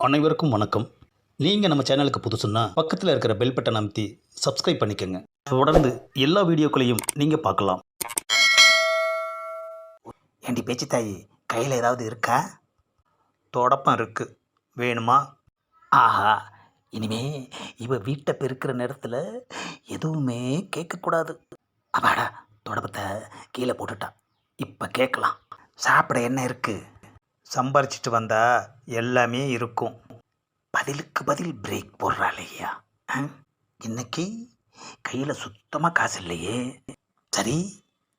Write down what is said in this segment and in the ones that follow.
அனைவருக்கும் வணக்கம். நீங்கள் நம்ம சேனலுக்கு புதுசுன்னா பக்கத்தில் இருக்கிற பெல் பட்டன் அமைத்தி சப்ஸ்கிரைப் பண்ணிக்கோங்க. தொடர்ந்து எல்லா வீடியோக்களையும் நீங்கள் பார்க்கலாம். ஏண்டி பேச்சு தாயி, கையில் ஏதாவது இருக்கா? தொடப்பம் இருக்குது, வேணுமா? ஆஹா, இனிமே இவ வீட்டை பெருக்கிற நேரத்தில் எதுவுமே கேட்கக்கூடாது. அப்பாடா, தொடப்பத்தை கீழே போட்டுட்டா. இப்போ கேட்கலாம். சாப்பிட என்ன இருக்கு? சம்பாரிச்சிட்டு வந்தா எல்லாமே இருக்கும். பதிலுக்கு பதில் பிரேக் போடுறாள் ஐயா. இன்னைக்கு கையில் சுத்தமாக காசு இல்லையே. சரி,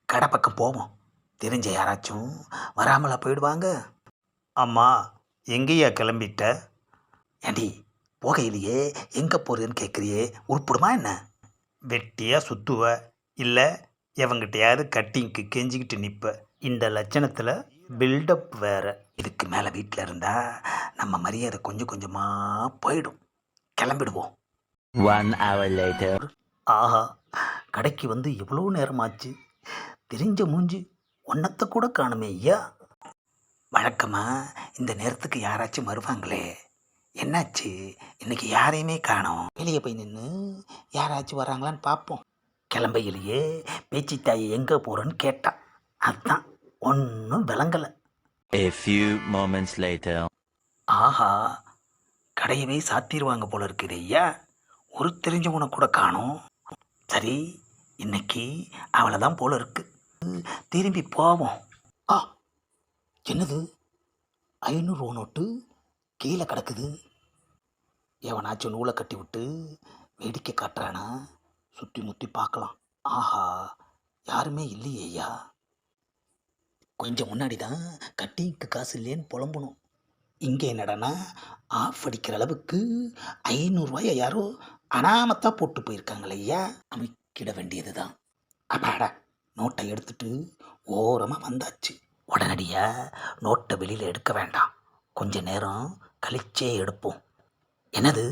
கடை பக்கம் போவோம். தெரிஞ்ச யாராச்சும் வராமலா போயிடுவாங்க. அம்மா, எங்கேயா கிளம்பிட்ட? ஏண்டி, போகையிலேயே எங்கே போகிறதுன்னு கேட்குறியே, உருப்பிடுமா என்ன? வெட்டியாக சுற்றுவ, இல்லை எவங்கிட்டையாவது கட்டிங்க்கு கெஞ்சிக்கிட்டு நிற்ப. இந்த லட்சணத்தில் பில்டப் வேறு. இதுக்கு மேலே வீட்டில் இருந்தால் நம்ம மரியாதை கொஞ்சம் கொஞ்சமாக போயிடும். கிளம்பிடுவோம். 1 hour later. ஆஹா, கடைக்கு வந்து எவ்வளோ நேரமாச்சு, தெரிஞ்ச மூஞ்சி ஒன்றத்தை கூட காணுமே ஐயா. வழக்கமாக இந்த நேரத்துக்கு யாராச்சும் வருவாங்களே, என்னாச்சு இன்னைக்கு யாரையுமே காணோம். வெளியே போய் நின்று யாராச்சும் வராங்களான்னு பார்ப்போம். கிளம்பையிலேயே பேச்சு தாயை எங்கே போகிறேன்னு கேட்டா. அதுதான் ஒன்றும் விளங்கலை. A few moments later. ஆஹா, கடையவே சாத்திடுவாங்க போல இருக்குது ஐயா. ஒரு தெரிஞ்சவனை கூட காணோம். சரி, இன்னைக்கு அவளை தான் போல இருக்கு. திரும்பி போவோம். ஆ, என்னது 500 ரூபா நோட்டு கீழே கிடக்குது. எவனாச்சும் நூலை கட்டி விட்டு வேடிக்கை காட்டுறானா? சுற்றி முற்றி பார்க்கலாம். ஆஹா, யாருமே இல்லையே ஐயா. கொஞ்சம் முன்னாடி தான் கட்டிங்க்கு காசு இல்லைன்னு புலம்பணும். இங்கே என்னடானா ஆஃப் அடிக்கிற அளவுக்கு 500 ரூபாயை யாரோ அனாமத்தாக போட்டு போயிருக்காங்களே ஐயா. அமைக்கிட வேண்டியது தான். அப்பாடா, நோட்டை எடுத்துட்டு ஓரமாக வந்தாச்சு. உடனடியாக நோட்டை வெளியில் எடுக்க வேண்டாம், கொஞ்ச நேரம் கழிச்சே எடுப்போம். என்னது,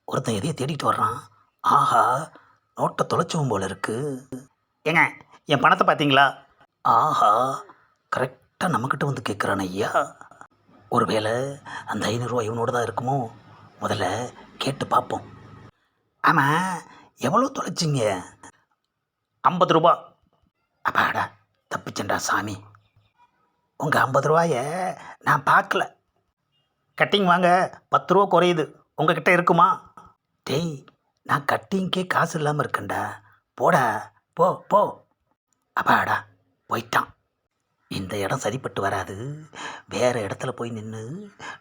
ஒருத்தன் எதையும் தேடிட்டு வர்றான். ஆஹா, நோட்டை தொலைச்சவும் போல இருக்கு. ஏங்க, என் பணத்தை பார்த்தீங்களா? ஆஹா, கரெக்டாக நம்மக்கிட்ட வந்து கேட்குறான் ஐயா. ஒருவேளை அந்த 500 ரூபா இவனோட தான் இருக்குமோ? முதல்ல கேட்டு பார்ப்போம். ஆமாம், எவ்வளோ தொலைச்சிங்க? 50 ரூபா. அப்பாடா, தப்பிச்சண்டா சாமி. உங்கள் 50 ரூபாயை நான் பார்க்கல. கட்டிங் வாங்க 10 ரூபா குறையுது, உங்ககிட்ட இருக்குமா? டேய், நான் கட்டிங்க்கே காசு இல்லாமல் இருக்கேன்டா. போடா, போ போ. அப்பாடா, போயிட்டான். இந்த இடம் சரிப்பட்டு வராது. வேறு இடத்துல போய் நின்று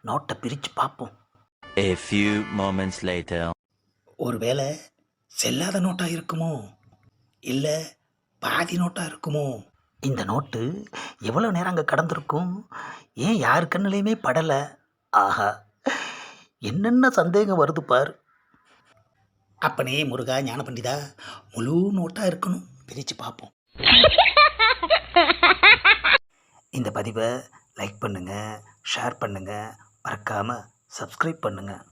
நோட்டை பிரித்து பார்ப்போம். A few moments later. ஒருவேளை செல்லாத நோட்டாக இருக்குமோ, இல்லை பாதி நோட்டாக இருக்குமோ? இந்த நோட்டு எவ்வளோ நேரம் அங்கே கடந்திருக்கும்? ஏன் யார் கண்ணுலையுமே படலை? ஆஹா, என்னென்ன சந்தேகம் வருது பார். அப்பனே முருகா ஞான பண்டிதா, முழு நோட்டாக இருக்கணும். பிரித்து பார்ப்போம். இந்த பதிவை லைக் பண்ணுங்கள், ஷேர் பண்ணுங்கள், மறக்காமல் சப்ஸ்கிரைப் பண்ணுங்கள்.